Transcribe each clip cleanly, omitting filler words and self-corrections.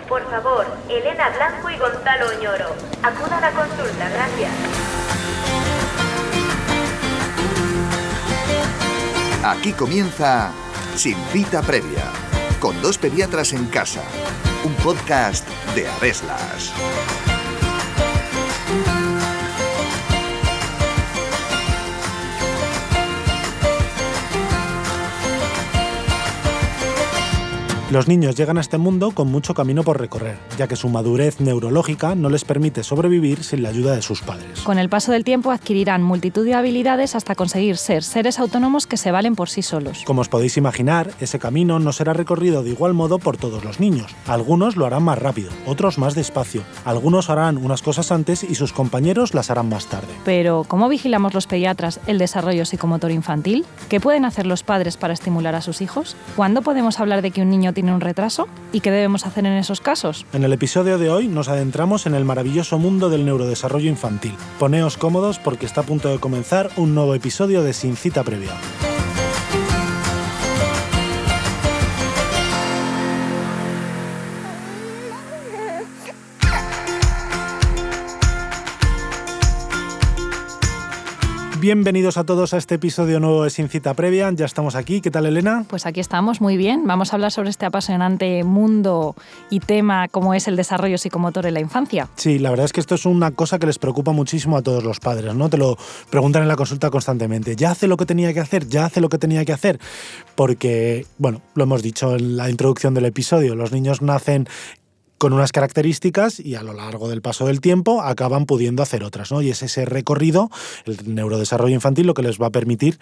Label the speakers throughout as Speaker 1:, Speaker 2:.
Speaker 1: Por favor, Elena Blanco y Gonzalo Oñoro, acudan a consulta, gracias.
Speaker 2: Aquí comienza Sin Cita Previa, con dos pediatras en casa, un podcast de Aveslas.
Speaker 3: Los niños llegan a este mundo con mucho camino por recorrer, ya que su madurez neurológica no les permite sobrevivir sin la ayuda de sus padres.
Speaker 4: Con el paso del tiempo adquirirán multitud de habilidades hasta conseguir ser seres autónomos que se valen por sí solos.
Speaker 3: Como os podéis imaginar, ese camino no será recorrido de igual modo por todos los niños. Algunos lo harán más rápido, otros más despacio. Algunos harán unas cosas antes y sus compañeros las harán más tarde.
Speaker 4: Pero, ¿cómo vigilamos los pediatras el desarrollo psicomotor infantil? ¿Qué pueden hacer los padres para estimular a sus hijos? ¿Cuándo podemos hablar de que un niño tiene un retraso? ¿Y qué debemos hacer en esos casos?
Speaker 3: En el episodio de hoy nos adentramos en el maravilloso mundo del neurodesarrollo infantil. Poneos cómodos porque está a punto de comenzar un nuevo episodio de Sin Cita Previa. Bienvenidos a todos a este episodio nuevo de Sin Cita Previa. Ya estamos aquí. ¿Qué tal, Elena?
Speaker 4: Pues aquí estamos, muy bien. Vamos a hablar sobre este apasionante mundo y tema como es el desarrollo psicomotor en la infancia.
Speaker 3: Sí, la verdad es que esto es una cosa que les preocupa muchísimo a todos los padres, ¿no? Te lo preguntan en la consulta constantemente. ¿Ya hace lo que tenía que hacer? ¿Ya hace lo que tenía que hacer? Porque, bueno, lo hemos dicho en la introducción del episodio, los niños nacen con unas características y a lo largo del paso del tiempo acaban pudiendo hacer otras, ¿no? Y es ese recorrido, el neurodesarrollo infantil, lo que les va a permitir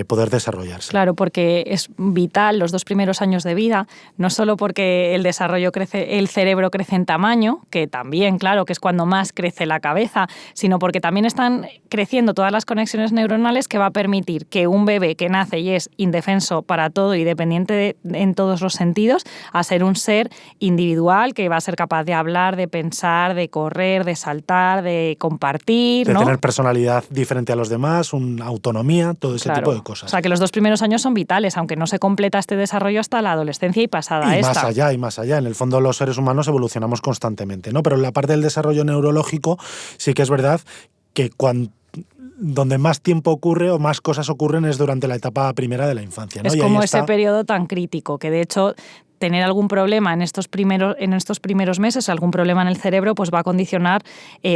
Speaker 3: poder desarrollarse.
Speaker 4: Claro, porque es vital los 2 primeros años de vida, no solo porque el cerebro crece en tamaño, que también, claro, que es cuando más crece la cabeza, sino porque también están creciendo todas las conexiones neuronales que va a permitir que un bebé que nace y es indefenso para todo y dependiente en todos los sentidos, a ser un ser individual que va a ser capaz de hablar, de pensar, de correr, de saltar, de compartir,
Speaker 3: de
Speaker 4: ¿no?
Speaker 3: tener personalidad diferente a los demás, una autonomía, todo ese tipo de cosas.
Speaker 4: O sea, que los 2 primeros años son vitales, aunque no se completa este desarrollo hasta la adolescencia y pasada esta.
Speaker 3: Y más allá. En el fondo los seres humanos evolucionamos constantemente, ¿no? Pero en la parte del desarrollo neurológico sí que es verdad que donde más tiempo ocurre o más cosas ocurren es durante la etapa primera de la infancia, ¿no?
Speaker 4: Es como ese periodo tan crítico que, de hecho, tener algún problema en estos primeros meses, algún problema en el cerebro, pues va a condicionar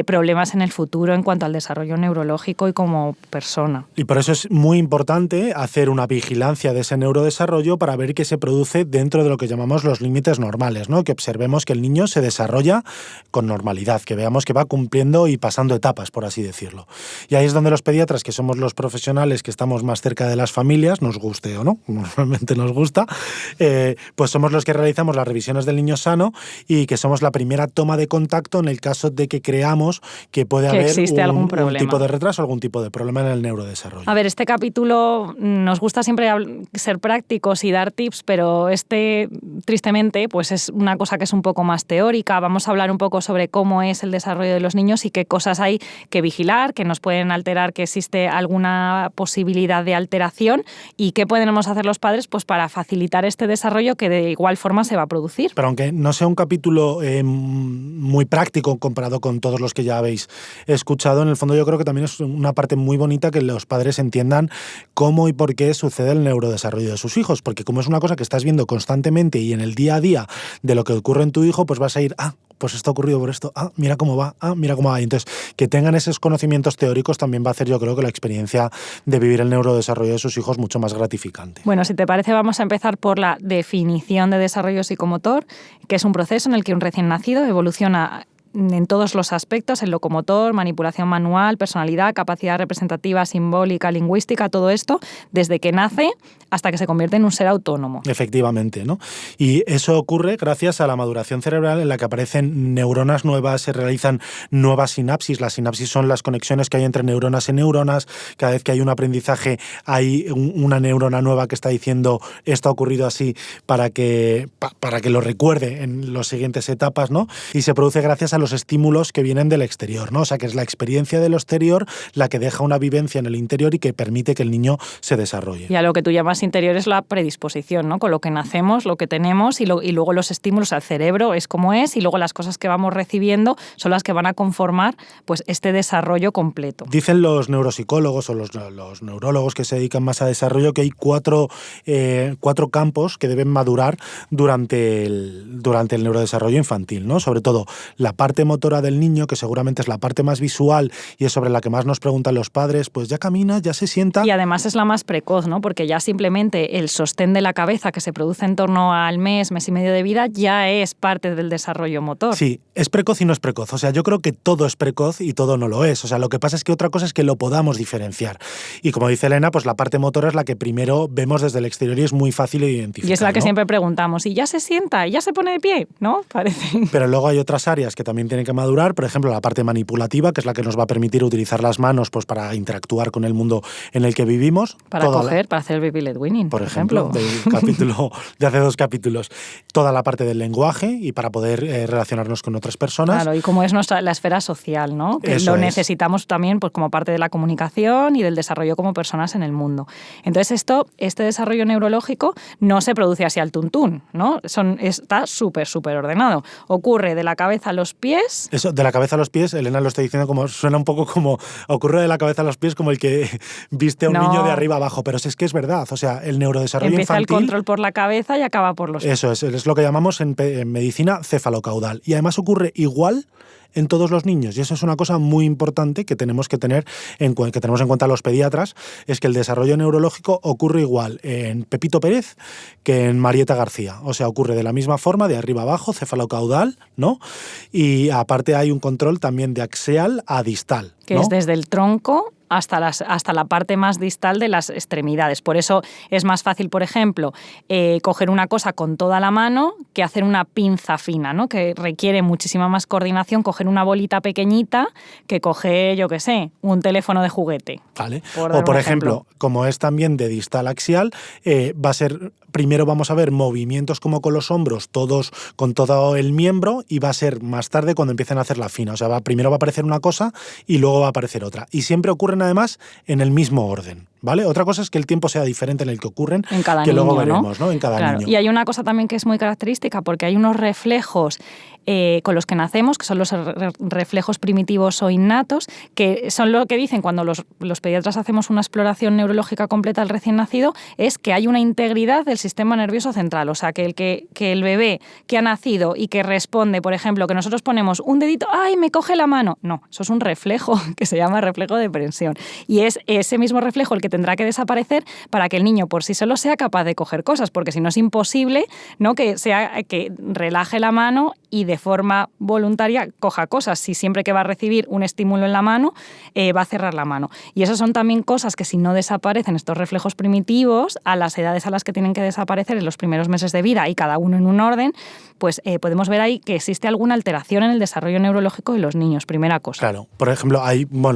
Speaker 4: problemas en el futuro en cuanto al desarrollo neurológico y como persona.
Speaker 3: Y por eso es muy importante hacer una vigilancia de ese neurodesarrollo para ver qué se produce dentro de lo que llamamos los límites normales, ¿no? Que observemos que el niño se desarrolla con normalidad, que veamos que va cumpliendo y pasando etapas, por así decirlo. Y ahí es donde los pediatras, que somos los profesionales que estamos más cerca de las familias, nos guste o no, normalmente nos gusta, pues somos los que realizamos las revisiones del niño sano y que somos la primera toma de contacto en el caso de que creamos que puede haber un tipo de retraso, algún tipo de problema en el neurodesarrollo.
Speaker 4: A ver, este capítulo nos gusta siempre ser prácticos y dar tips, pero tristemente, pues es una cosa que es un poco más teórica. Vamos a hablar un poco sobre cómo es el desarrollo de los niños y qué cosas hay que vigilar, que nos pueden alterar, que existe alguna posibilidad de alteración y qué podemos hacer los padres pues para facilitar este desarrollo que de igual forma se va a producir.
Speaker 3: Pero aunque no sea un capítulo muy práctico comparado con todos los que ya habéis escuchado, en el fondo yo creo que también es una parte muy bonita que los padres entiendan cómo y por qué sucede el neurodesarrollo de sus hijos, porque como es una cosa que estás viendo constantemente y en el día a día de lo que ocurre en tu hijo, pues vas a ir, pues esto ha ocurrido por esto, mira cómo va, mira cómo va. Y entonces, que tengan esos conocimientos teóricos también va a hacer, yo creo, que la experiencia de vivir el neurodesarrollo de sus hijos mucho más gratificante.
Speaker 4: Bueno, si te parece, vamos a empezar por la definición de desarrollo psicomotor, que es un proceso en el que un recién nacido evoluciona en todos los aspectos, en locomotor, manipulación manual, personalidad, capacidad representativa, simbólica, lingüística, todo esto, desde que nace hasta que se convierte en un ser autónomo.
Speaker 3: Efectivamente, ¿no? Y eso ocurre gracias a la maduración cerebral en la que aparecen neuronas nuevas, se realizan nuevas sinapsis. Las sinapsis son las conexiones que hay entre neuronas y neuronas. Cada vez que hay un aprendizaje hay una neurona nueva que está diciendo esto ha ocurrido así para que lo recuerde en las siguientes etapas, ¿no? Y se produce gracias a a los estímulos que vienen del exterior, ¿no? O sea, que es la experiencia de lo exterior la que deja una vivencia en el interior y que permite que el niño se desarrolle.
Speaker 4: Y a lo que tú llamas interior es la predisposición, ¿no? Con lo que nacemos, lo que tenemos y luego los estímulos al cerebro es como es y luego las cosas que vamos recibiendo son las que van a conformar pues este desarrollo completo.
Speaker 3: Dicen los neuropsicólogos o los neurólogos que se dedican más a desarrollo que hay cuatro campos que deben madurar durante el neurodesarrollo infantil, ¿no? Sobre todo la parte motora del niño, que seguramente es la parte más visual y es sobre la que más nos preguntan los padres, pues ya camina, ya se sienta.
Speaker 4: Y además es la más precoz, ¿no? Porque ya simplemente el sostén de la cabeza que se produce en torno al mes y medio de vida ya es parte del desarrollo motor.
Speaker 3: Sí, es precoz y no es precoz. O sea, yo creo que todo es precoz y todo no lo es. O sea, lo que pasa es que otra cosa es que lo podamos diferenciar. Y como dice Elena, pues la parte motora es la que primero vemos desde el exterior y es muy fácil de identificar.
Speaker 4: Y es la que
Speaker 3: ¿no?
Speaker 4: siempre preguntamos, ¿y ya se sienta? ¿Y ya se pone de pie? ¿No? Parece.
Speaker 3: Pero luego hay otras áreas que también tienen que madurar, por ejemplo, la parte manipulativa, que es la que nos va a permitir utilizar las manos pues, para interactuar con el mundo en el que vivimos.
Speaker 4: Para coger, para hacer el baby led weaning, por ejemplo.
Speaker 3: Del capítulo de hace 2 capítulos. Toda la parte del lenguaje y para poder relacionarnos con otras personas.
Speaker 4: Claro, y como es la esfera social, ¿no? Que
Speaker 3: Eso
Speaker 4: lo
Speaker 3: es.
Speaker 4: necesitamos también pues, como parte de la comunicación y del desarrollo como personas en el mundo. Entonces este desarrollo neurológico no se produce así al tuntún, ¿no? Está súper ordenado. Ocurre de la cabeza a los pies.
Speaker 3: Eso, de la cabeza a los pies, Elena lo está diciendo como, suena un poco como, ocurre de la cabeza a los pies como el que viste a un niño de arriba abajo, pero si es que es verdad, o sea, el neurodesarrollo
Speaker 4: empieza
Speaker 3: infantil...
Speaker 4: el control por la cabeza y acaba por los pies.
Speaker 3: Eso es lo que llamamos en medicina cefalocaudal. Y además ocurre igual en todos los niños. Y eso es una cosa muy importante que tenemos que tener que tenemos en cuenta los pediatras, es que el desarrollo neurológico ocurre igual en Pepito Pérez que en Marieta García. O sea, ocurre de la misma forma, de arriba abajo, cefalocaudal, ¿no? Y aparte hay un control también de axial a distal,
Speaker 4: que
Speaker 3: ¿no?
Speaker 4: es desde el tronco hasta la parte más distal de las extremidades. Por eso es más fácil, por ejemplo, coger una cosa con toda la mano que hacer una pinza fina, ¿no? Que requiere muchísima más coordinación, coger una bolita pequeñita que coger, yo qué sé, un teléfono de juguete.
Speaker 3: Vale. O por ejemplo, como es también de distal axial, va a ser, primero vamos a ver movimientos como con los hombros, todos con todo el miembro, y va a ser más tarde cuando empiecen a hacer la fina. O sea, primero va a aparecer una cosa y luego va a aparecer otra. Y siempre ocurren además en el mismo orden, ¿vale? Otra cosa es que el tiempo sea diferente en el que ocurren,
Speaker 4: en cada
Speaker 3: que
Speaker 4: niño,
Speaker 3: luego veremos, ¿no? En cada niño.
Speaker 4: Y hay una cosa también que es muy característica, porque hay unos reflejos con los que nacemos, que son los reflejos primitivos o innatos, que son lo que dicen cuando los pediatras hacemos una exploración neurológica completa al recién nacido, es que hay una integridad del sistema nervioso central. O sea, que el bebé que ha nacido y que responde, por ejemplo, que nosotros ponemos un dedito, ¡ay, me coge la mano! No, eso es un reflejo que se llama reflejo de prensión. Y es ese mismo reflejo el que tendrá que desaparecer para que el niño por sí solo sea capaz de coger cosas, porque si no es imposible, ¿no? que relaje la mano y de forma voluntaria coja cosas. Si siempre que va a recibir un estímulo en la mano, va a cerrar la mano. Y esas son también cosas que si no desaparecen estos reflejos primitivos a las edades a las que tienen que desaparecer en los primeros meses de vida y cada uno en un orden, pues podemos ver ahí que existe alguna alteración en el desarrollo neurológico de los niños, primera cosa.
Speaker 3: Claro, por ejemplo,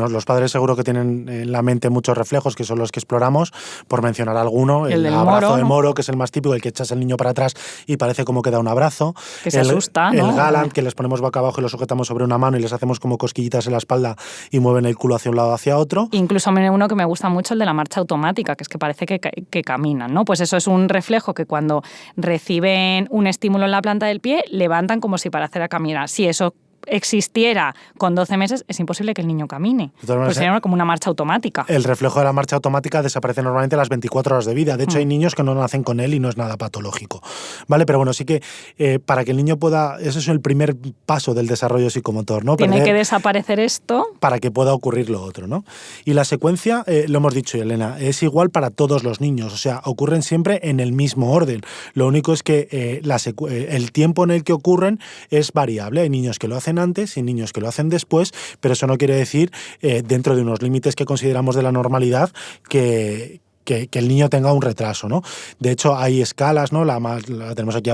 Speaker 3: los padres seguro que tienen en la mente muchos reflejos que son los que exploramos, por mencionar alguno, el abrazo
Speaker 4: moro,
Speaker 3: de moro, que es el más típico, el que echas al niño para atrás y parece como que da un abrazo.
Speaker 4: Que se asusta, ¿no?
Speaker 3: El Galant, que les ponemos boca abajo y lo sujetamos sobre una mano y les hacemos como cosquillitas en la espalda y mueven el culo hacia un lado o hacia otro.
Speaker 4: Incluso uno que me gusta mucho, el de la marcha automática, que es que parece que caminan, ¿no? Pues eso es un reflejo que cuando reciben un estímulo en la planta del pie, levantan como si para hacer a caminar. Si eso existiera con 12 meses, es imposible que el niño camine. Pues sería como una marcha automática.
Speaker 3: El reflejo de la marcha automática desaparece normalmente a las 24 horas de vida. De hecho, hay niños que no nacen con él y no es nada patológico. ¿Vale? Pero bueno, sí que para que el niño pueda... Ese es el primer paso del desarrollo psicomotor, ¿no?
Speaker 4: Tiene que desaparecer esto
Speaker 3: para que pueda ocurrir lo otro, ¿no? Y la secuencia, lo hemos dicho, Elena, es igual para todos los niños. O sea, ocurren siempre en el mismo orden. Lo único es que el tiempo en el que ocurren es variable. Hay niños que lo hacen antes y niños que lo hacen después, pero eso no quiere decir, dentro de unos límites que consideramos de la normalidad, que el niño tenga un retraso, ¿no? De hecho, hay escalas, ¿no? La tenemos aquí,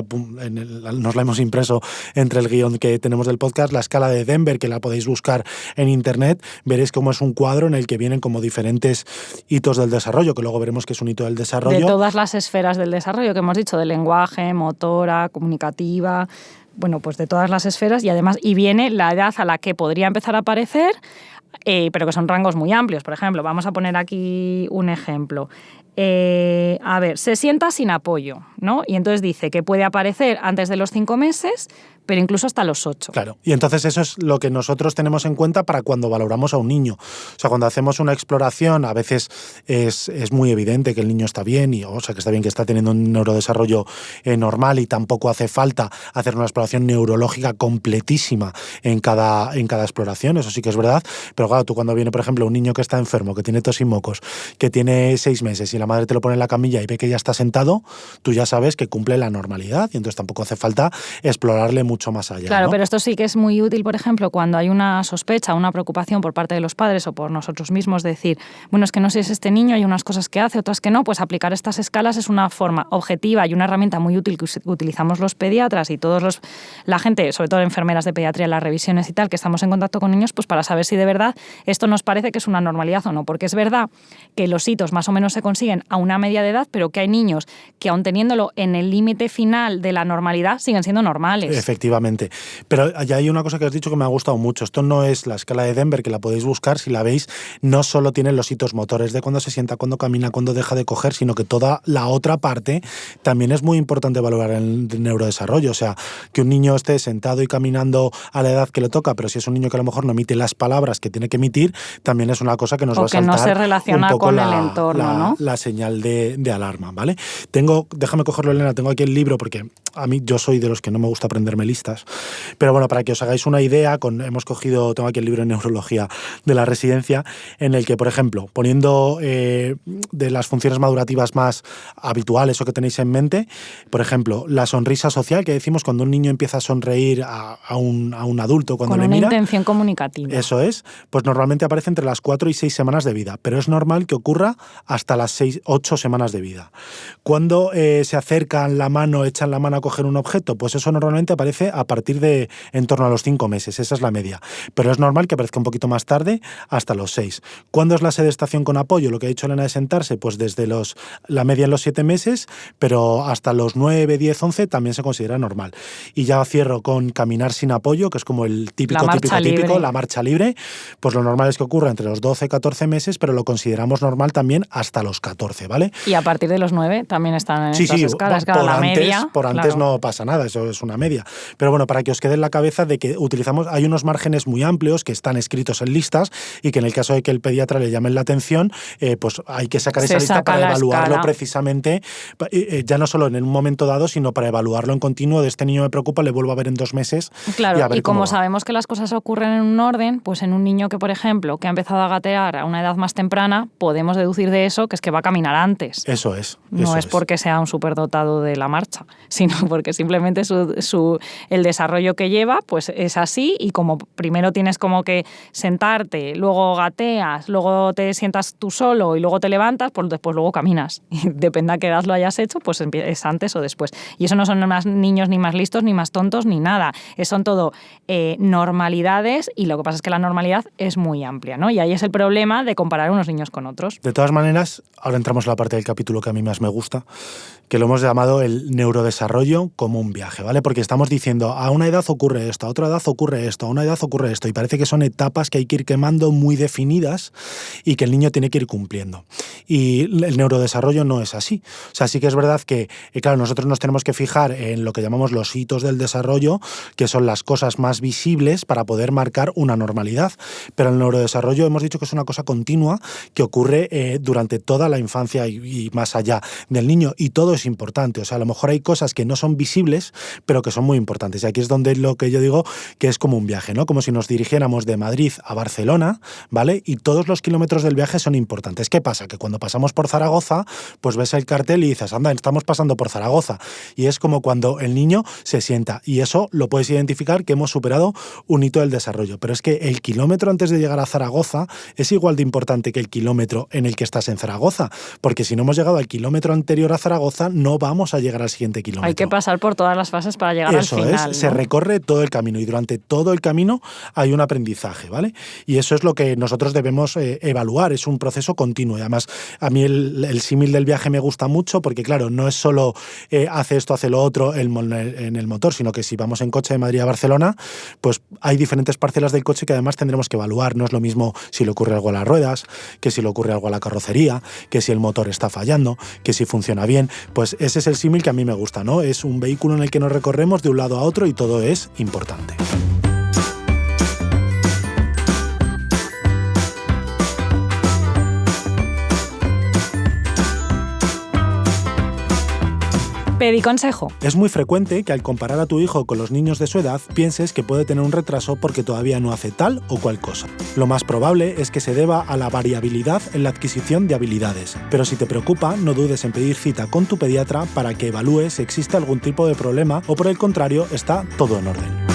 Speaker 3: nos la hemos impreso entre el guión que tenemos del podcast, la escala de Denver, que la podéis buscar en internet, veréis cómo es un cuadro en el que vienen como diferentes hitos del desarrollo, que luego veremos que es un hito del desarrollo.
Speaker 4: De todas las esferas del desarrollo que hemos dicho, de lenguaje, motora, comunicativa... bueno, pues de todas las esferas y además viene la edad a la que podría empezar a aparecer, pero que son rangos muy amplios. Por ejemplo, vamos a poner aquí un ejemplo. A ver, se sienta sin apoyo, ¿no? Y entonces dice que puede aparecer antes de los 5 meses, pero incluso hasta los 8.
Speaker 3: Claro, y entonces eso es lo que nosotros tenemos en cuenta para cuando valoramos a un niño. O sea, cuando hacemos una exploración, a veces es muy evidente que el niño está bien, o sea, que está bien, que está teniendo un neurodesarrollo normal, y tampoco hace falta hacer una exploración neurológica completísima en cada exploración, eso sí que es verdad. Pero claro, tú cuando viene, por ejemplo, un niño que está enfermo, que tiene tos y mocos, que tiene 6 meses y la madre te lo pone en la camilla y ve que ya está sentado, tú ya sabes que cumple la normalidad y entonces tampoco hace falta explorarle mucho más allá.
Speaker 4: Claro,
Speaker 3: ¿no?
Speaker 4: pero esto sí que es muy útil, por ejemplo, cuando hay una sospecha, una preocupación por parte de los padres o por nosotros mismos de decir, bueno, es que no sé si es este niño, hay unas cosas que hace, otras que no, pues aplicar estas escalas es una forma objetiva y una herramienta muy útil que utilizamos los pediatras y la gente, sobre todo enfermeras de pediatría, las revisiones y tal, que estamos en contacto con niños, pues para saber si de verdad esto nos parece que es una normalidad o no, porque es verdad que los hitos más o menos se consiguen a una media de edad, pero que hay niños que aun teniéndolo en el límite final de la normalidad siguen siendo normales.
Speaker 3: Efectivamente. Pero ya hay una cosa que has dicho que me ha gustado mucho. Esto no es la escala de Denver, que la podéis buscar, si la veis, no solo tiene los hitos motores de cuando se sienta, cuando camina, cuando deja de coger, sino que toda la otra parte también es muy importante valorar el neurodesarrollo. O sea, que un niño esté sentado y caminando a la edad que le toca, pero si es un niño que a lo mejor no emite las palabras que tiene que emitir, también es una cosa que nos va a saltar
Speaker 4: no se relaciona
Speaker 3: un poco
Speaker 4: con el entorno, ¿no?
Speaker 3: La señal de alarma, ¿vale? Déjame cogerlo, Elena, tengo aquí el libro porque a mí yo soy de los que no me gusta aprenderme listas, pero bueno, para que os hagáis una idea, tengo aquí el libro de neurología de la residencia, en el que, por ejemplo, poniendo de las funciones madurativas más habituales o que tenéis en mente, por ejemplo, la sonrisa social, que decimos cuando un niño empieza a sonreír a un adulto cuando le mira.
Speaker 4: Con una intención comunicativa.
Speaker 3: Eso es, pues normalmente aparece entre las 4 y 6 semanas de vida, pero es normal que ocurra hasta las 8 semanas de vida. Cuando se acercan la mano, echan la mano a coger un objeto, pues eso normalmente aparece a partir de en torno a los 5 meses, esa es la media. Pero es normal que aparezca un poquito más tarde, hasta los 6. ¿Cuándo es la sedestación con apoyo? Lo que ha dicho Elena de sentarse, pues desde la media en los 7 meses, pero hasta los 9, 10, 11 también se considera normal. Y ya cierro con caminar sin apoyo, que es como el típico, la marcha libre. Pues lo normal es que ocurra entre los 12 y 14 meses, pero lo consideramos normal también hasta los 14, ¿vale?
Speaker 4: Y a partir de los 9 también están en estas escalas, claro, la media.
Speaker 3: Por antes claro. No pasa nada, eso es una media. Pero bueno, para que os quede en la cabeza de que hay unos márgenes muy amplios que están escritos en listas y que en el caso de que el pediatra le llame la atención, pues hay que sacar esa lista para evaluarlo precisamente, ya no solo en un momento dado, sino para evaluarlo en continuo. De este niño me preocupa, le vuelvo a ver en 2 meses.
Speaker 4: Claro,
Speaker 3: y
Speaker 4: como sabemos que las cosas ocurren en un orden, pues en un niño que, por ejemplo, que ha empezado a gatear a una edad más temprana, podemos deducir de eso que es que va a caminar antes.
Speaker 3: Eso es.
Speaker 4: No es porque sea un superdotado de la marcha, sino porque simplemente el desarrollo que lleva pues es así, y como primero tienes como que sentarte, luego gateas, luego te sientas tú solo y luego te levantas, pues después luego caminas. Y depende a qué edad lo hayas hecho, pues es antes o después. Y eso no son más niños ni más listos, ni más tontos, ni nada. Son todo normalidades, y lo que pasa es que la normalidad es muy amplia, ¿no? Y ahí es el problema de comparar unos niños con otros.
Speaker 3: De todas maneras, ahora entramos en la parte del capítulo que a mí más me gusta, que lo hemos llamado el neurodesarrollo como un viaje, ¿vale? Porque estamos diciendo, a una edad ocurre esto, a otra edad ocurre esto, a una edad ocurre esto, y parece que son etapas que hay que ir quemando muy definidas y que el niño tiene que ir cumpliendo. Y el neurodesarrollo no es así. O sea, sí que es verdad que, claro, nosotros nos tenemos que fijar en lo que llamamos los hitos del desarrollo, que son las cosas más visibles para poder marcar una normalidad. Pero el neurodesarrollo hemos dicho que es una cosa continua que ocurre durante toda la infancia y más allá del niño, y todo es importante. O sea, a lo mejor hay cosas que no son visibles, pero que son muy importantes. Y aquí es donde lo que yo digo que es como un viaje, ¿no? Como si nos dirigiéramos de Madrid a Barcelona, ¿vale? Y todos los kilómetros del viaje son importantes. ¿Qué pasa? Que cuando pasamos por Zaragoza, pues ves el cartel y dices, anda, estamos pasando por Zaragoza. Y es como cuando el niño se sienta. Y eso lo puedes identificar que hemos superado un hito del desarrollo. Pero es que el kilómetro antes de llegar a Zaragoza es igual de importante que el kilómetro en el que estás en Zaragoza. Porque si no hemos llegado al kilómetro anterior a Zaragoza, bicicleta no vamos a llegar al siguiente kilómetro.
Speaker 4: Hay que pasar por todas las fases para llegar al final.
Speaker 3: Eso es, se recorre todo el camino y durante todo el camino hay un aprendizaje, ¿vale? Y eso es lo que nosotros debemos evaluar, es un proceso continuo. Y además, a mí el símil del viaje me gusta mucho porque, claro, no es solo hace esto, hace lo otro en el motor, sino que si vamos en coche de Madrid a Barcelona, pues hay diferentes parcelas del coche que además tendremos que evaluar. No es lo mismo si le ocurre algo a las ruedas, que si le ocurre algo a la carrocería, que si el motor está fallando, que si funciona bien. Pues ese es el símil que a mí me gusta, ¿no? Es un vehículo en el que nos recorremos de un lado a otro y todo es importante.
Speaker 4: Pediconsejo.
Speaker 3: Es muy frecuente que al comparar a tu hijo con los niños de su edad pienses que puede tener un retraso porque todavía no hace tal o cual cosa. Lo más probable es que se deba a la variabilidad en la adquisición de habilidades. Pero si te preocupa, no dudes en pedir cita con tu pediatra para que evalúe si existe algún tipo de problema o por el contrario está todo en orden.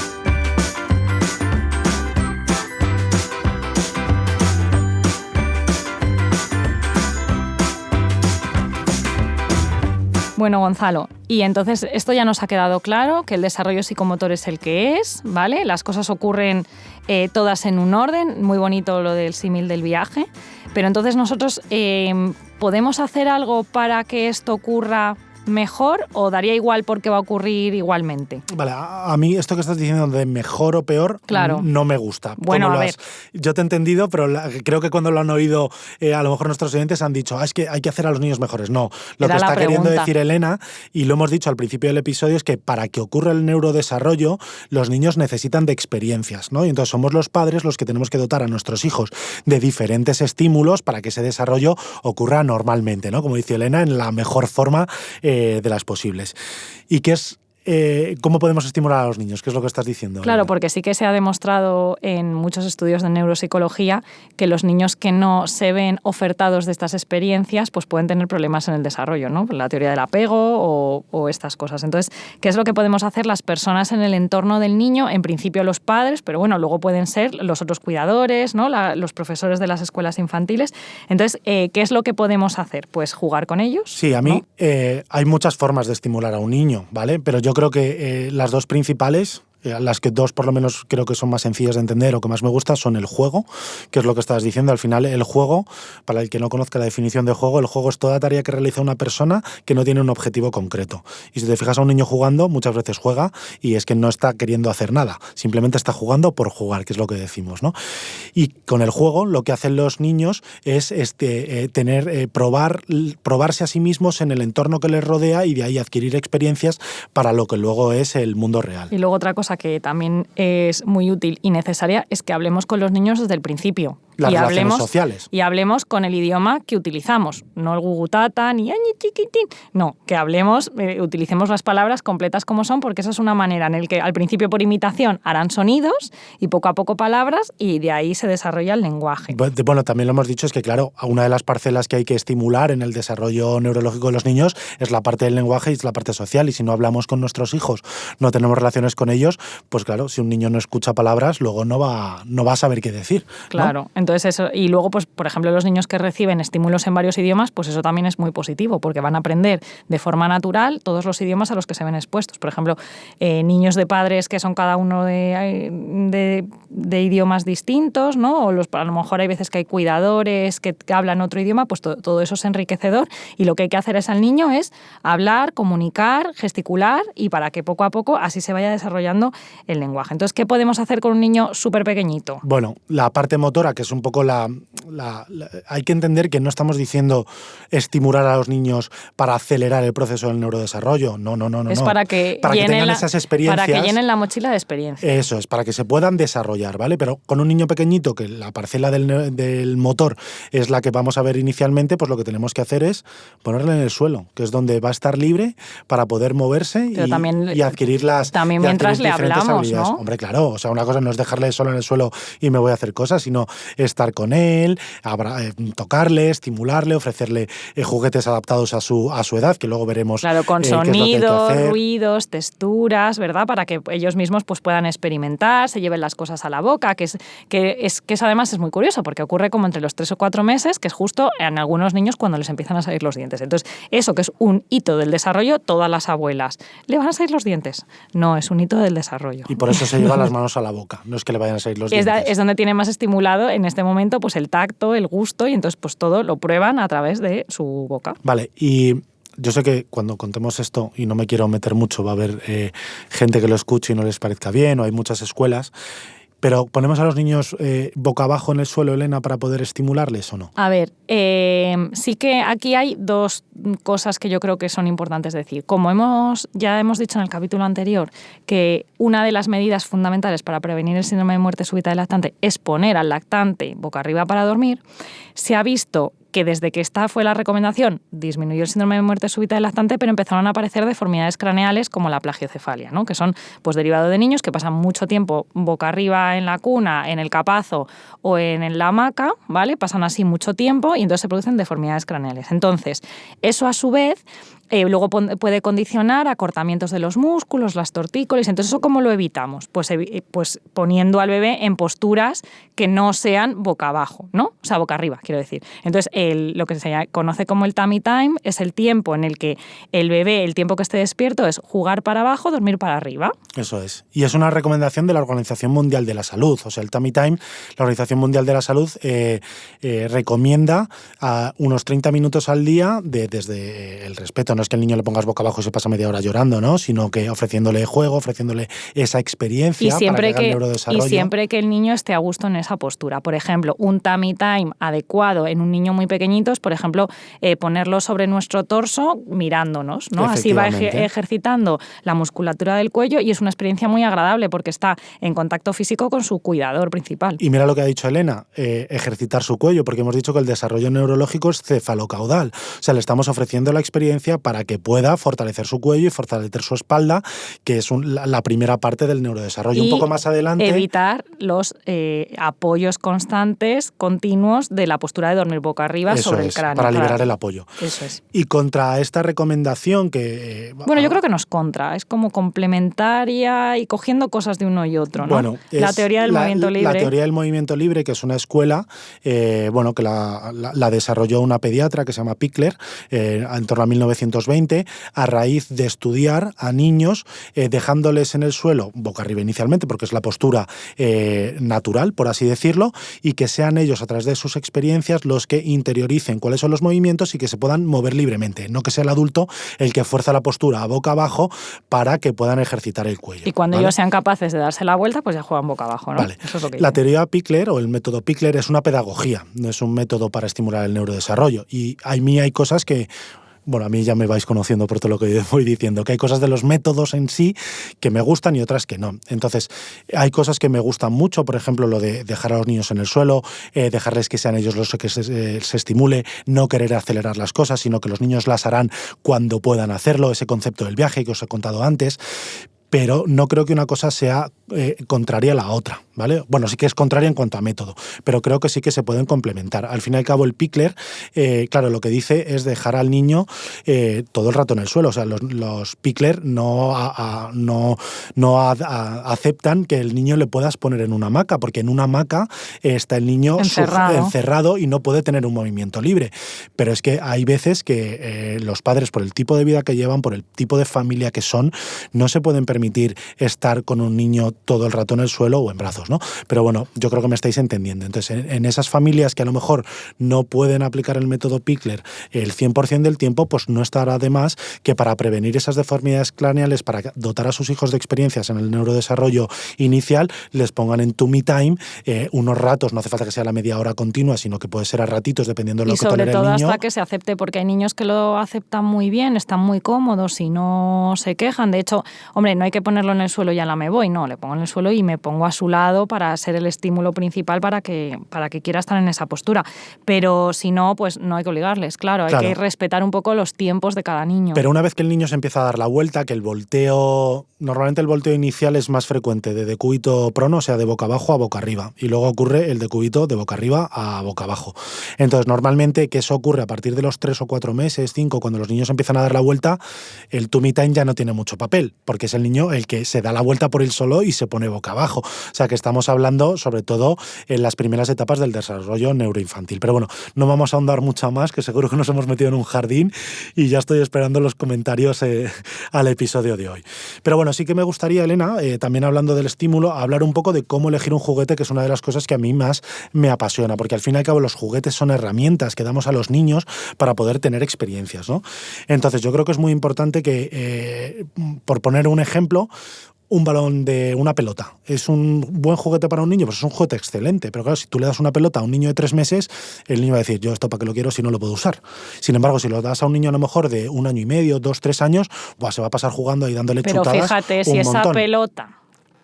Speaker 4: Bueno, Gonzalo, y entonces esto ya nos ha quedado claro, que el desarrollo psicomotor es el que es, ¿vale? Las cosas ocurren todas en un orden, muy bonito lo del símil del viaje, pero entonces nosotros ¿podemos hacer algo para que esto ocurra mejor o daría igual porque va a ocurrir igualmente?
Speaker 3: Vale, a mí esto que estás diciendo de mejor o peor no me gusta.
Speaker 4: Bueno, a ver.
Speaker 3: Yo te he entendido, pero creo que cuando lo han oído a lo mejor nuestros oyentes han dicho es que hay que hacer a los niños mejores. No, lo que está queriendo decir Elena, y lo hemos dicho al principio del episodio, es que para que ocurra el neurodesarrollo los niños necesitan de experiencias, ¿no? Y entonces somos los padres los que tenemos que dotar a nuestros hijos de diferentes estímulos para que ese desarrollo ocurra normalmente, ¿no? Como dice Elena, en la mejor forma de las posibles. ¿Y qué es cómo podemos estimular a los niños? ¿Qué es lo que estás diciendo?
Speaker 4: Claro, porque sí que se ha demostrado en muchos estudios de neuropsicología que los niños que no se ven ofertados de estas experiencias pues pueden tener problemas en el desarrollo, ¿no? La teoría del apego o estas cosas. Entonces, ¿qué es lo que podemos hacer las personas en el entorno del niño? En principio los padres, pero bueno, luego pueden ser los otros cuidadores, ¿no? Los profesores de las escuelas infantiles. Entonces, ¿qué es lo que podemos hacer? Pues jugar con ellos.
Speaker 3: Sí, a mí hay muchas formas de estimular a un niño, ¿vale? Pero yo creo que las dos principales, las que dos por lo menos creo que son más sencillas de entender o que más me gustan, son el juego, que es lo que estabas diciendo. Al final el juego, para el que no conozca la definición de juego, el juego es toda tarea que realiza una persona que no tiene un objetivo concreto. Y si te fijas a un niño jugando, muchas veces juega y es que no está queriendo hacer nada, simplemente está jugando por jugar, que es lo que decimos, ¿no? Y con el juego lo que hacen los niños es probarse a sí mismos en el entorno que les rodea y de ahí adquirir experiencias para lo que luego es el mundo real.
Speaker 4: Y luego otra cosa que también es muy útil y necesaria es que hablemos con los niños desde el principio.
Speaker 3: Las relaciones sociales.
Speaker 4: Y hablemos con el idioma que utilizamos, no el gugutata ni añi chiquitín. No, que hablemos, utilicemos las palabras completas como son, porque esa es una manera en la que al principio por imitación harán sonidos y poco a poco palabras y de ahí se desarrolla el lenguaje.
Speaker 3: Bueno, también lo hemos dicho, es que claro, una de las parcelas que hay que estimular en el desarrollo neurológico de los niños es la parte del lenguaje y es la parte social, y si no hablamos con nuestros hijos, no tenemos relaciones con ellos, pues claro, si un niño no escucha palabras, luego no va a saber qué decir, ¿no?
Speaker 4: Claro, entonces eso, y luego, pues, por ejemplo, los niños que reciben estímulos en varios idiomas, pues eso también es muy positivo, porque van a aprender de forma natural todos los idiomas a los que se ven expuestos. Por ejemplo, niños de padres que son cada uno de idiomas distintos, ¿no? O a lo mejor hay veces que hay cuidadores que hablan otro idioma, pues todo eso es enriquecedor, y lo que hay que hacer al niño es hablar, comunicar, gesticular, y para que poco a poco así se vaya desarrollando el lenguaje. Entonces, ¿qué podemos hacer con un niño súper pequeñito?
Speaker 3: Bueno, la parte motora, que es un poco hay que entender que no estamos diciendo estimular a los niños para acelerar el proceso del neurodesarrollo. No.
Speaker 4: Es para que
Speaker 3: tengan esas experiencias.
Speaker 4: Para que llenen la mochila de experiencias.
Speaker 3: Eso es, para que se puedan desarrollar, ¿vale? Pero con un niño pequeñito, que la parcela del motor es la que vamos a ver inicialmente, pues lo que tenemos que hacer es ponerle en el suelo, que es donde va a estar libre para poder moverse y adquirir las
Speaker 4: también mientras le hablamos,
Speaker 3: habilidades.
Speaker 4: ¿no?
Speaker 3: Hombre, claro, o sea, una cosa no es dejarle solo en el suelo y me voy a hacer cosas, sino estar con él, tocarle, estimularle, ofrecerle juguetes adaptados a su edad, que luego veremos.
Speaker 4: Claro, con sonidos, ruidos, texturas, ¿verdad? Para que ellos mismos pues, puedan experimentar, se lleven las cosas a la boca, que además es muy curioso, porque ocurre como entre los 3 o 4 meses, que es justo en algunos niños cuando les empiezan a salir los dientes. Entonces, eso que es un hito del desarrollo, todas las abuelas, ¿le van a salir los dientes? No, es un hito del desarrollo.
Speaker 3: Y por eso se lleva las manos a la boca, no es que le vayan a salir los dientes.
Speaker 4: Es donde tiene más estimulado en este momento pues el tacto, el gusto, y entonces pues todo lo prueban a través de su boca.
Speaker 3: Vale, y yo sé que cuando contemos esto, y no me quiero meter mucho, va a haber gente que lo escuche y no les parezca bien, o hay muchas escuelas, pero ¿ponemos a los niños boca abajo en el suelo, Elena, para poder estimularles o no?
Speaker 4: A ver, sí que aquí hay 2 cosas que yo creo que son importantes decir. Como ya hemos dicho en el capítulo anterior, que una de las medidas fundamentales para prevenir el síndrome de muerte súbita del lactante es poner al lactante boca arriba para dormir, se ha visto que desde que esta fue la recomendación disminuyó el síndrome de muerte súbita del lactante, pero empezaron a aparecer deformidades craneales como la plagiocefalia, ¿no? Que son pues, derivado de niños que pasan mucho tiempo boca arriba en la cuna, en el capazo o en la hamaca, ¿vale? Pasan así mucho tiempo y entonces se producen deformidades craneales. Entonces, eso a su vez luego puede condicionar acortamientos de los músculos, las tortícolis. Entonces, ¿eso cómo lo evitamos? Pues poniendo al bebé en posturas que no sean boca abajo, ¿no? O sea, boca arriba, quiero decir. Entonces, lo que se conoce como el tummy time es el tiempo en el que el bebé, el tiempo que esté despierto, es jugar para abajo, dormir para arriba.
Speaker 3: Eso es. Y es una recomendación de la Organización Mundial de la Salud. O sea, el tummy time, la Organización Mundial de la Salud recomienda a unos 30 minutos al día desde el respeto. No es que el niño le pongas boca abajo y se pasa media hora llorando, ¿no? Sino que ofreciéndole juego, ofreciéndole esa experiencia para que haga el neurodesarrollo.
Speaker 4: Y siempre que el niño esté a gusto en esa postura. Por ejemplo, un tummy time adecuado en un niño muy pequeñito es, por ejemplo, ponerlo sobre nuestro torso mirándonos, ¿no? Así va ejercitando la musculatura del cuello y es una experiencia muy agradable porque está en contacto físico con su cuidador principal.
Speaker 3: Y mira lo que ha dicho Elena, ejercitar su cuello, porque hemos dicho que el desarrollo neurológico es cefalocaudal. O sea, le estamos ofreciendo la experiencia para que pueda fortalecer su cuello y fortalecer su espalda, que es la primera parte del neurodesarrollo.
Speaker 4: Y
Speaker 3: un poco más adelante
Speaker 4: evitar los apoyos constantes, continuos de la postura de dormir boca arriba sobre el cráneo.
Speaker 3: Para liberar el apoyo.
Speaker 4: Eso es.
Speaker 3: Y contra esta recomendación que...
Speaker 4: Bueno, yo creo que no es contra, es como complementaria y cogiendo cosas de uno y otro, ¿no?
Speaker 3: Bueno,
Speaker 4: la teoría del movimiento libre.
Speaker 3: La teoría del movimiento libre, que es una escuela que la desarrolló una pediatra que se llama Pickler en torno a 1920, a raíz de estudiar a niños dejándoles en el suelo, boca arriba inicialmente, porque es la postura natural, por así decirlo, y que sean ellos, a través de sus experiencias, los que interioricen cuáles son los movimientos y que se puedan mover libremente, no que sea el adulto el que fuerza la postura a boca abajo para que puedan ejercitar el cuello.
Speaker 4: Y cuando ellos sean capaces de darse la vuelta, pues ya juegan boca abajo, ¿no?
Speaker 3: Vale.
Speaker 4: Eso es lo que
Speaker 3: la teoría Pickler o el método Pickler es una pedagogía, no es un método para estimular el neurodesarrollo. Y a mí hay cosas que... Bueno, a mí ya me vais conociendo por todo lo que voy diciendo, que hay cosas de los métodos en sí que me gustan y otras que no. Entonces, hay cosas que me gustan mucho, por ejemplo, lo de dejar a los niños en el suelo, dejarles que sean ellos los que se estimule, no querer acelerar las cosas, sino que los niños las harán cuando puedan hacerlo, ese concepto del viaje que os he contado antes. Pero no creo que una cosa sea contraria a la otra, ¿vale? Bueno, sí que es contraria en cuanto a método, pero creo que sí que se pueden complementar. Al fin y al cabo, el Pickler, claro, lo que dice es dejar al niño todo el rato en el suelo. O sea, los Pickler no aceptan que el niño le puedas poner en una hamaca, porque en una hamaca está el niño encerrado y no puede tener un movimiento libre. Pero es que hay veces que los padres, por el tipo de vida que llevan, por el tipo de familia que son, no se pueden permitir estar con un niño todo el rato en el suelo o en brazos, ¿no? Pero bueno, yo creo que me estáis entendiendo. Entonces, en esas familias que a lo mejor no pueden aplicar el método Pickler el 100% del tiempo, pues no estará de más que para prevenir esas deformidades craneales, para dotar a sus hijos de experiencias en el neurodesarrollo inicial, les pongan en tummy time unos ratos, no hace falta que sea la media hora continua, sino que puede ser a ratitos, dependiendo de lo que tolere el niño. Y sobre todo
Speaker 4: hasta que se acepte, porque hay niños que lo aceptan muy bien, están muy cómodos y no se quejan. De hecho, hombre, no hay que ponerlo en el suelo y ya la me voy, no, le pongo en el suelo y me pongo a su lado pensado para ser el estímulo principal para que quiera estar en esa postura. Pero si no, pues no hay que obligarles, claro. Hay que respetar un poco los tiempos de cada niño.
Speaker 3: Pero una vez que el niño se empieza a dar la vuelta, que el volteo, normalmente el volteo inicial es más frecuente de decúbito prono, o sea, de boca abajo a boca arriba, y luego ocurre el decúbito de boca arriba a boca abajo. Entonces, normalmente que eso ocurre a partir de los 3 o 4 meses, 5, cuando los niños empiezan a dar la vuelta, el tummy time ya no tiene mucho papel, porque es el niño el que se da la vuelta por él solo y se pone boca abajo. O sea, que estamos hablando sobre todo en las primeras etapas del desarrollo neuroinfantil. Pero bueno, no vamos a ahondar mucho más, que seguro que nos hemos metido en un jardín y ya estoy esperando los comentarios al episodio de hoy. Pero bueno, sí que me gustaría, Elena, también hablando del estímulo, hablar un poco de cómo elegir un juguete, que es una de las cosas que a mí más me apasiona, porque al fin y al cabo los juguetes son herramientas que damos a los niños para poder tener experiencias, ¿no? Entonces yo creo que es muy importante que, por poner un ejemplo, un balón de una pelota. ¿Es un buen juguete para un niño? Pues es un juguete excelente. Pero claro, si tú le das una pelota a un niño de 3 meses, el niño va a decir, yo esto para qué lo quiero si no lo puedo usar. Sin embargo, si lo das a un niño a lo mejor de 1 año y medio, 2, 3 años, se va a pasar jugando y dándole chutadas.
Speaker 4: Pero fíjate, si esa pelota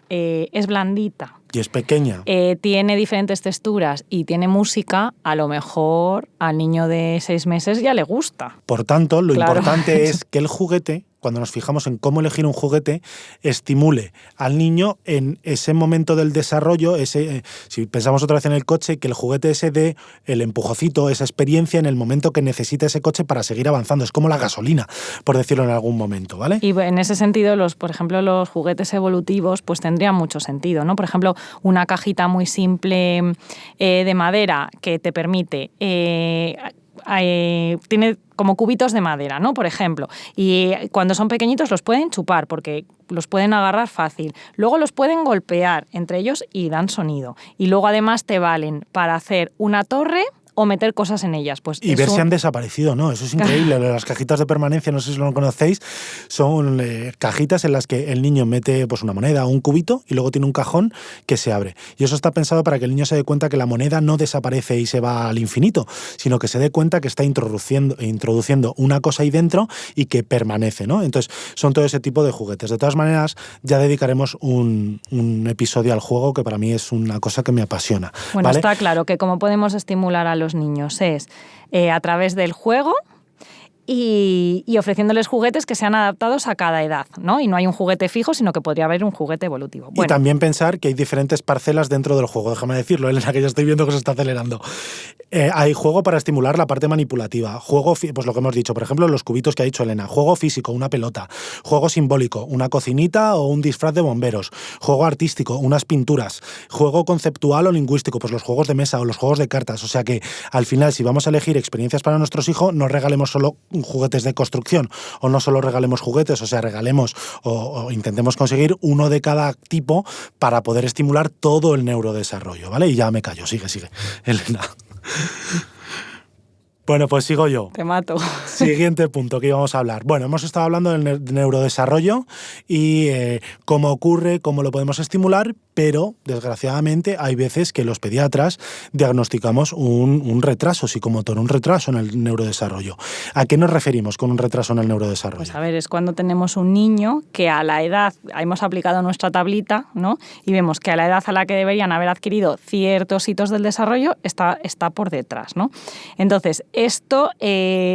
Speaker 4: es blandita
Speaker 3: y es pequeña,
Speaker 4: tiene diferentes texturas y tiene música, a lo mejor al niño de 6 meses ya le gusta.
Speaker 3: Por tanto, lo importante es que el juguete, cuando nos fijamos en cómo elegir un juguete, estimule al niño en ese momento del desarrollo, si pensamos otra vez en el coche, que el juguete ese dé el empujocito, esa experiencia en el momento que necesita ese coche para seguir avanzando. Es como la gasolina, por decirlo en algún momento, ¿vale?
Speaker 4: Y en ese sentido, por ejemplo, los juguetes evolutivos pues tendrían mucho sentido, ¿no? Por ejemplo, una cajita muy simple de madera que te permite... tiene como cubitos de madera, ¿no? Por ejemplo. Y cuando son pequeñitos los pueden chupar porque los pueden agarrar fácil. Luego los pueden golpear entre ellos y dan sonido. Y luego además te valen para hacer una torre o meter cosas en ellas. Pues
Speaker 3: y ver si han desaparecido, ¿no? Eso es increíble. Las cajitas de permanencia, no sé si lo conocéis, son cajitas en las que el niño mete pues una moneda o un cubito y luego tiene un cajón que se abre. Y eso está pensado para que el niño se dé cuenta que la moneda no desaparece y se va al infinito, sino que se dé cuenta que está introduciendo una cosa ahí dentro y que permanece, ¿no? Entonces, son todo ese tipo de juguetes. De todas maneras, ya dedicaremos un episodio al juego, que para mí es una cosa que me apasiona.
Speaker 4: Bueno,
Speaker 3: ¿vale?
Speaker 4: Está claro que como podemos estimular a los niños es a través del juego y ofreciéndoles juguetes que sean adaptados a cada edad, ¿no? Y no hay un juguete fijo, sino que podría haber un juguete evolutivo. Bueno.
Speaker 3: Y también pensar que hay diferentes parcelas dentro del juego. Déjame decirlo, Elena, que ya estoy viendo que se está acelerando. Hay juego para estimular la parte manipulativa. Juego, pues lo que hemos dicho, por ejemplo, los cubitos que ha dicho Elena. Juego físico, una pelota. Juego simbólico, una cocinita o un disfraz de bomberos. Juego artístico, unas pinturas. Juego conceptual o lingüístico, pues los juegos de mesa o los juegos de cartas. O sea que, al final, si vamos a elegir experiencias para nuestros hijos, no regalemos solo juguetes de construcción o no solo regalemos juguetes, o sea, regalemos o intentemos conseguir uno de cada tipo para poder estimular todo el neurodesarrollo, ¿vale? Y ya me callo, sigue, Elena. Bueno, pues sigo yo.
Speaker 4: Te mato.
Speaker 3: Siguiente punto que íbamos a hablar. Bueno, hemos estado hablando del neurodesarrollo y cómo ocurre, cómo lo podemos estimular, pero desgraciadamente hay veces que los pediatras diagnosticamos un retraso psicomotor, un retraso en el neurodesarrollo. ¿A qué nos referimos con un retraso en el neurodesarrollo?
Speaker 4: Pues a ver, es cuando tenemos un niño que a la edad, hemos aplicado nuestra tablita, ¿no? Y vemos que a la edad a la que deberían haber adquirido ciertos hitos del desarrollo está por detrás, ¿no? Entonces, esto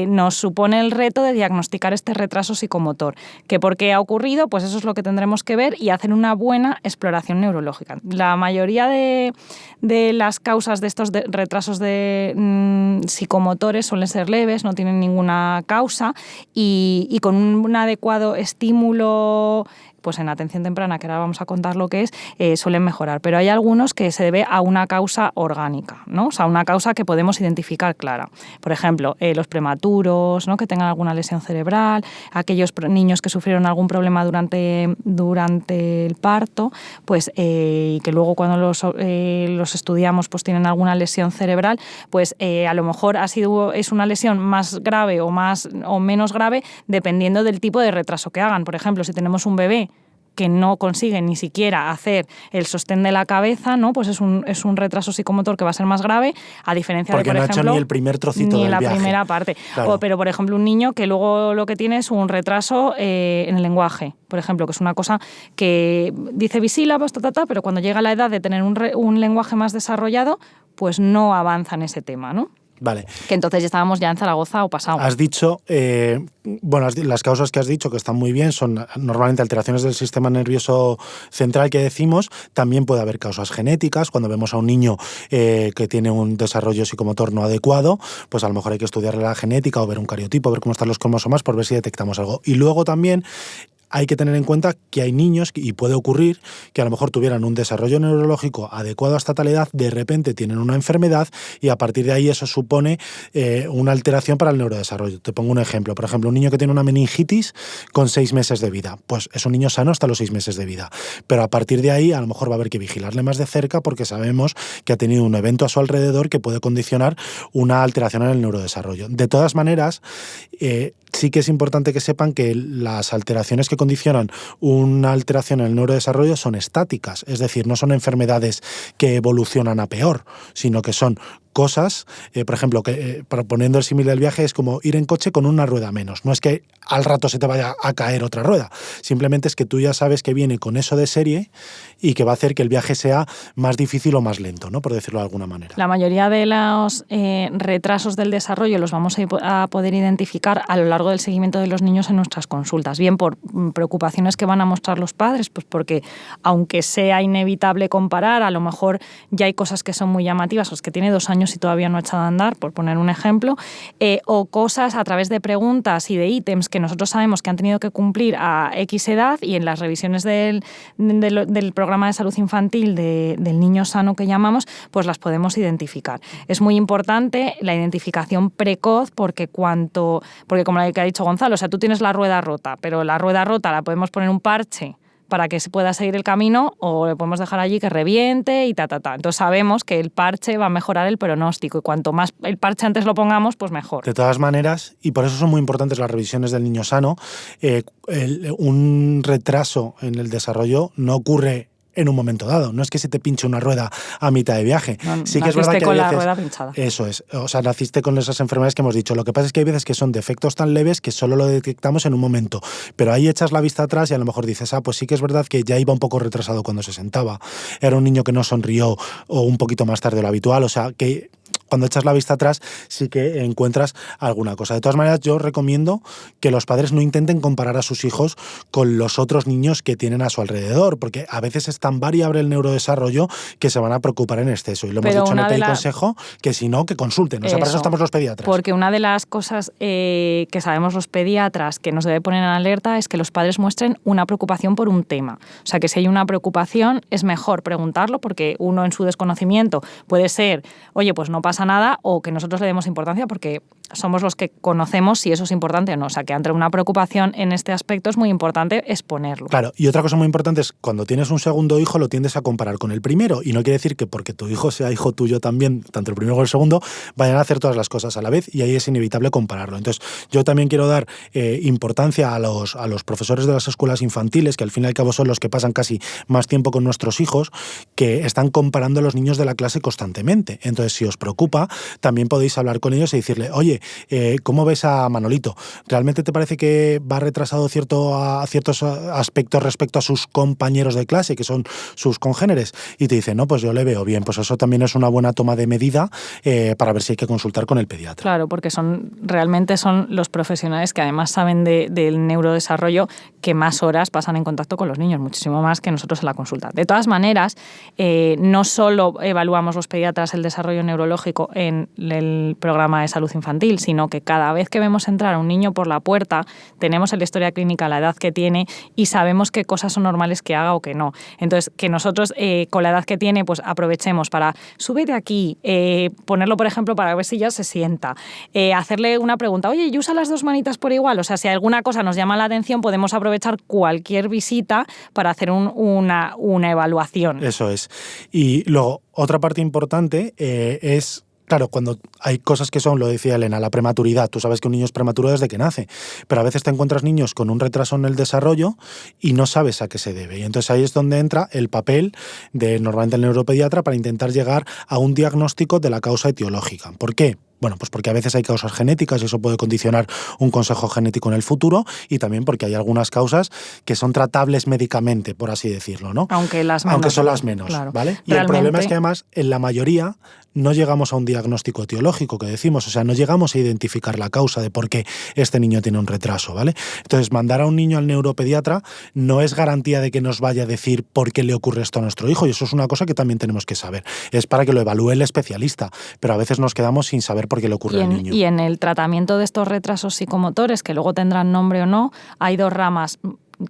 Speaker 4: nos supone el reto de diagnosticar este retraso psicomotor. ¿Que por qué ha ocurrido? Pues eso es lo que tendremos que ver y hacer una buena exploración neurológica. La mayoría de las causas de estos retrasos psicomotores suelen ser leves, no tienen ninguna causa y con un adecuado estímulo, pues en atención temprana, que ahora vamos a contar lo que es, suelen mejorar. Pero hay algunos que se debe a una causa orgánica, ¿no? O sea, una causa que podemos identificar clara. Por ejemplo, los prematuros, ¿no? Que tengan alguna lesión cerebral, aquellos niños que sufrieron algún problema durante el parto, pues y que luego cuando los estudiamos pues tienen alguna lesión cerebral, pues a lo mejor es una lesión más grave o menos grave dependiendo del tipo de retraso que hagan. Por ejemplo, si tenemos un bebé que no consigue ni siquiera hacer el sostén de la cabeza, ¿no? Pues es un retraso psicomotor que va a ser más grave, a diferencia
Speaker 3: porque
Speaker 4: de, por
Speaker 3: no
Speaker 4: ejemplo,
Speaker 3: ha hecho ni el primer trocito
Speaker 4: ni
Speaker 3: del
Speaker 4: la
Speaker 3: viaje.
Speaker 4: primera parte.
Speaker 3: Claro.
Speaker 4: Pero, por ejemplo, un niño que luego lo que tiene es un retraso en el lenguaje, por ejemplo, que es una cosa que dice bisílabos, pero cuando llega la edad de tener un lenguaje más desarrollado, pues no avanza en ese tema, ¿no?
Speaker 3: Vale.
Speaker 4: Que entonces ya estábamos ya en Zaragoza o pasado.
Speaker 3: Has dicho, las causas que has dicho que están muy bien son normalmente alteraciones del sistema nervioso central que decimos. También puede haber causas genéticas. Cuando vemos a un niño que tiene un desarrollo psicomotor no adecuado, pues a lo mejor hay que estudiarle la genética o ver un cariotipo, ver cómo están los cromosomas por ver si detectamos algo. Y luego también hay que tener en cuenta que hay niños, y puede ocurrir, que a lo mejor tuvieran un desarrollo neurológico adecuado hasta tal edad, de repente tienen una enfermedad y a partir de ahí eso supone una alteración para el neurodesarrollo. Te pongo un ejemplo. Por ejemplo, un niño que tiene una meningitis con 6 meses de vida. Pues es un niño sano hasta los 6 meses de vida. Pero a partir de ahí a lo mejor va a haber que vigilarle más de cerca porque sabemos que ha tenido un evento a su alrededor que puede condicionar una alteración en el neurodesarrollo. De todas maneras, sí que es importante que sepan que las alteraciones que condicionan una alteración en el neurodesarrollo son estáticas, es decir, no son enfermedades que evolucionan a peor, sino que son cosas, por ejemplo, que proponiendo el símil del viaje, es como ir en coche con una rueda menos. No es que al rato se te vaya a caer otra rueda, simplemente es que tú ya sabes que viene con eso de serie y que va a hacer que el viaje sea más difícil o más lento, ¿no? Por decirlo de alguna manera.
Speaker 4: La mayoría de los retrasos del desarrollo los vamos a poder identificar a lo largo del seguimiento de los niños en nuestras consultas, bien por preocupaciones que van a mostrar los padres, pues porque aunque sea inevitable comparar, a lo mejor ya hay cosas que son muy llamativas, los que tiene 2 años y todavía no ha echado a andar, por poner un ejemplo, o cosas a través de preguntas y de ítems que nosotros sabemos que han tenido que cumplir a X edad, y en las revisiones del programa de salud infantil del niño sano que llamamos, pues las podemos identificar. Es muy importante la identificación precoz porque como lo que ha dicho Gonzalo, o sea, tú tienes la rueda rota, pero la rueda rota la podemos poner un parche para que se pueda seguir el camino, o le podemos dejar allí que reviente y Entonces sabemos que el parche va a mejorar el pronóstico, y cuanto más el parche antes lo pongamos, pues mejor.
Speaker 3: De todas maneras, y por eso son muy importantes las revisiones del niño sano, un retraso en el desarrollo no ocurre en un momento dado. No es que se te pinche una rueda a mitad de viaje.
Speaker 4: No,
Speaker 3: sí que es verdad que
Speaker 4: con
Speaker 3: hay veces,
Speaker 4: la rueda pinchada.
Speaker 3: Eso es. O sea, naciste con esas enfermedades que hemos dicho. Lo que pasa es que hay veces que son defectos tan leves que solo lo detectamos en un momento. Pero ahí echas la vista atrás y a lo mejor dices, pues sí que es verdad que ya iba un poco retrasado cuando se sentaba. Era un niño que no sonrió o un poquito más tarde de lo habitual. O sea, que cuando echas la vista atrás sí que encuentras alguna cosa. De todas maneras, yo recomiendo que los padres no intenten comparar a sus hijos con los otros niños que tienen a su alrededor, porque a veces es tan variable el neurodesarrollo que se van a preocupar en exceso. Y lo hemos dicho en el Pedi Consejo, que si no, que consulten. O sea, para eso estamos los pediatras.
Speaker 4: Porque una de las cosas que sabemos los pediatras que nos debe poner en alerta es que los padres muestren una preocupación por un tema. O sea, que si hay una preocupación es mejor preguntarlo, porque uno en su desconocimiento puede ser, oye, pues no pasa nada, o que nosotros le demos importancia porque somos los que conocemos si eso es importante o no. O sea, que ante una preocupación en este aspecto es muy importante exponerlo.
Speaker 3: Claro, y otra cosa muy importante es cuando tienes un segundo hijo lo tiendes a comparar con el primero, y no quiere decir que porque tu hijo sea hijo tuyo también, tanto el primero como el segundo, vayan a hacer todas las cosas a la vez, y ahí es inevitable compararlo. Entonces, yo también quiero dar importancia a los profesores de las escuelas infantiles, que al fin y al cabo son los que pasan casi más tiempo con nuestros hijos, que están comparando a los niños de la clase constantemente. Entonces, si os preocupa, también podéis hablar con ellos y decirle, oye, ¿cómo ves a Manolito? ¿Realmente te parece que va retrasado a ciertos aspectos respecto a sus compañeros de clase, que son sus congéneres? Y te dice, no, pues yo le veo bien. Pues eso también es una buena toma de medida para ver si hay que consultar con el pediatra.
Speaker 4: Claro, porque realmente son los profesionales que además saben del neurodesarrollo que más horas pasan en contacto con los niños, muchísimo más que nosotros en la consulta. De todas maneras, no solo evaluamos los pediatras el desarrollo neurológico en el programa de salud infantil, sino que cada vez que vemos entrar a un niño por la puerta, tenemos en la historia clínica la edad que tiene y sabemos qué cosas son normales que haga o que no. Entonces, que nosotros con la edad que tiene, pues aprovechemos para súbete aquí, ponerlo, por ejemplo, para ver si ya se sienta, hacerle una pregunta, oye, ¿y usa las 2 manitas por igual? O sea, si alguna cosa nos llama la atención, podemos aprovechar cualquier visita para hacer una evaluación.
Speaker 3: Eso es. Y luego, otra parte importante es Claro, cuando hay cosas que son, lo decía Elena, la prematuridad. Tú sabes que un niño es prematuro desde que nace, pero a veces te encuentras niños con un retraso en el desarrollo y no sabes a qué se debe. Y entonces ahí es donde entra el papel de normalmente el neuropediatra para intentar llegar a un diagnóstico de la causa etiológica. ¿Por qué? Bueno, pues porque a veces hay causas genéticas y eso puede condicionar un consejo genético en el futuro, y también porque hay algunas causas que son tratables médicamente, por así decirlo, ¿no?
Speaker 4: Aunque
Speaker 3: son las menos,
Speaker 4: claro.
Speaker 3: ¿vale? Y el problema es que además en la mayoría no llegamos a un diagnóstico etiológico, que decimos, o sea, no llegamos a identificar la causa de por qué este niño tiene un retraso, ¿vale? Entonces, mandar a un niño al neuropediatra no es garantía de que nos vaya a decir por qué le ocurre esto a nuestro hijo, y eso es una cosa que también tenemos que saber. Es para que lo evalúe el especialista, pero a veces nos quedamos sin saber por qué le ocurre al niño.
Speaker 4: Y en el tratamiento de estos retrasos psicomotores, que luego tendrán nombre o no, hay dos ramas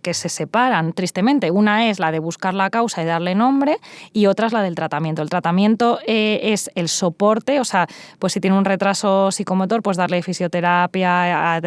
Speaker 4: que se separan, tristemente. Una es la de buscar la causa y darle nombre, y otra es la del tratamiento. El tratamiento es el soporte, o sea, pues si tiene un retraso psicomotor, pues darle fisioterapia,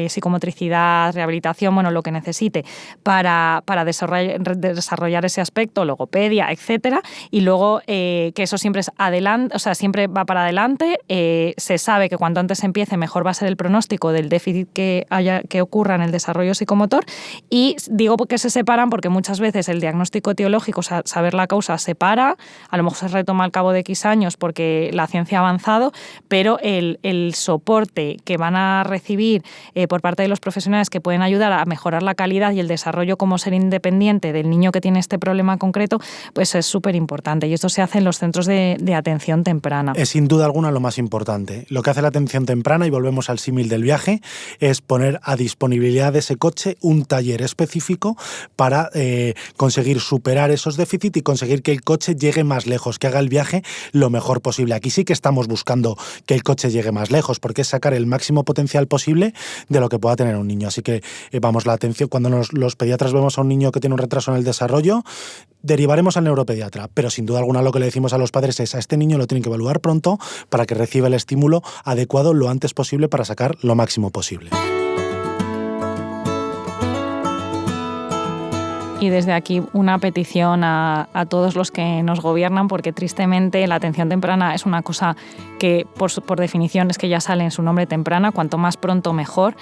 Speaker 4: psicomotricidad, rehabilitación, bueno, lo que necesite para desarrollar ese aspecto, logopedia, etcétera. Y luego que eso siempre es adelante, o sea, siempre va para adelante. Se sabe que cuanto antes empiece, mejor va a ser el pronóstico del déficit que ocurra en el desarrollo psicomotor. Y digo que se separan porque muchas veces el diagnóstico etiológico, o sea, saber la causa, se para, a lo mejor se retoma al cabo de X años porque la ciencia ha avanzado, pero el soporte que van a recibir por parte de los profesionales que pueden ayudar a mejorar la calidad y el desarrollo como ser independiente del niño que tiene este problema concreto, pues es súper importante. Y esto se hace en los centros de atención temprana.
Speaker 3: Es sin duda alguna lo más importante. Lo que hace la atención temprana, y volvemos al símil del viaje, es poner a disponibilidad de ese coche un taller específico para conseguir superar esos déficits y conseguir que el coche llegue más lejos, que haga el viaje lo mejor posible. Aquí sí que estamos buscando que el coche llegue más lejos, porque es sacar el máximo potencial posible de lo que pueda tener un niño. Así que, vamos, la atención, cuando los pediatras vemos a un niño que tiene un retraso en el desarrollo, derivaremos al neuropediatra, pero sin duda alguna lo que le decimos a los padres es: a este niño lo tienen que evaluar pronto para que reciba el estímulo adecuado lo antes posible para sacar lo máximo posible.
Speaker 4: Y desde aquí una petición a todos los que nos gobiernan, porque tristemente la atención temprana es una cosa que por definición es que ya sale en su nombre temprana, cuanto más pronto mejor.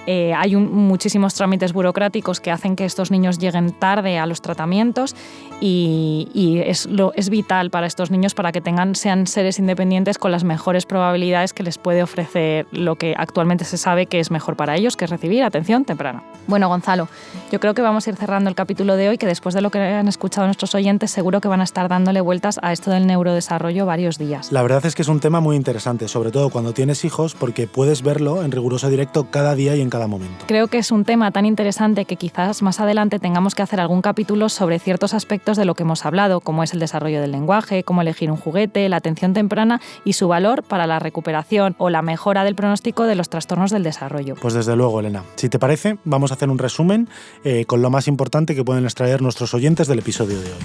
Speaker 4: Hay muchísimos trámites burocráticos que hacen que estos niños lleguen tarde a los tratamientos, y es vital para estos niños para que sean seres independientes con las mejores probabilidades que les puede ofrecer lo que actualmente se sabe que es mejor para ellos, que es recibir atención temprana. Bueno, Gonzalo, yo creo que vamos a ir cerrando el capítulo de hoy, que después de lo que han escuchado nuestros oyentes seguro que van a estar dándole vueltas a esto del neurodesarrollo varios días.
Speaker 3: La verdad es que es un tema muy interesante, sobre todo cuando tienes hijos, porque puedes verlo en riguroso directo cada día y en cada momento.
Speaker 4: Creo que es un tema tan interesante que quizás más adelante tengamos que hacer algún capítulo sobre ciertos aspectos de lo que hemos hablado, como es el desarrollo del lenguaje, cómo elegir un juguete, la atención temprana y su valor para la recuperación o la mejora del pronóstico de los trastornos del desarrollo.
Speaker 3: Pues desde luego, Elena. Si te parece, vamos a hacer un resumen con lo más importante que pueden extraer nuestros oyentes del episodio de hoy.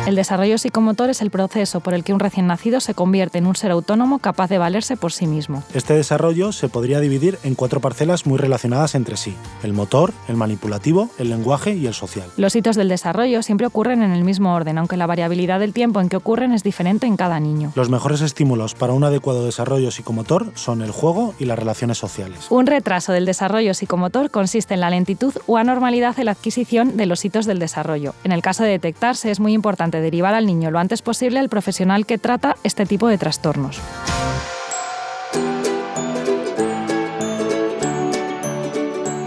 Speaker 4: El desarrollo psicomotor es el proceso por el que un recién nacido se convierte en un ser autónomo capaz de valerse por sí mismo.
Speaker 3: Este desarrollo se podría dividir en 4 parcelas muy relacionadas entre sí: el motor, el manipulativo, el lenguaje y el social.
Speaker 4: Los hitos del desarrollo siempre ocurren en el mismo orden, aunque la variabilidad del tiempo en que ocurren es diferente en cada niño.
Speaker 3: Los mejores estímulos para un adecuado desarrollo psicomotor son el juego y las relaciones sociales.
Speaker 4: Un retraso del desarrollo psicomotor consiste en la lentitud o anormalidad en la adquisición de los hitos del desarrollo. En el caso de detectarse, es muy importante derivar al niño lo antes posible al profesional que trata este tipo de trastornos.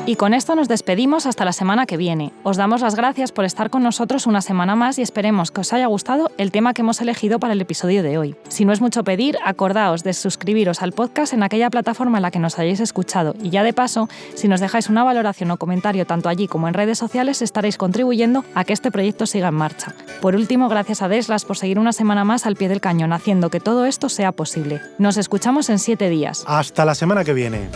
Speaker 4: Y con esto nos despedimos hasta la semana que viene. Os damos las gracias por estar con nosotros una semana más y esperemos que os haya gustado el tema que hemos elegido para el episodio de hoy. Si no es mucho pedir, acordaos de suscribiros al podcast en aquella plataforma en la que nos hayáis escuchado, y ya de paso, si nos dejáis una valoración o comentario tanto allí como en redes sociales, estaréis contribuyendo a que este proyecto siga en marcha. Por último, gracias a Deslas por seguir una semana más al pie del cañón, haciendo que todo esto sea posible. Nos escuchamos en 7 días.
Speaker 3: Hasta la semana que viene.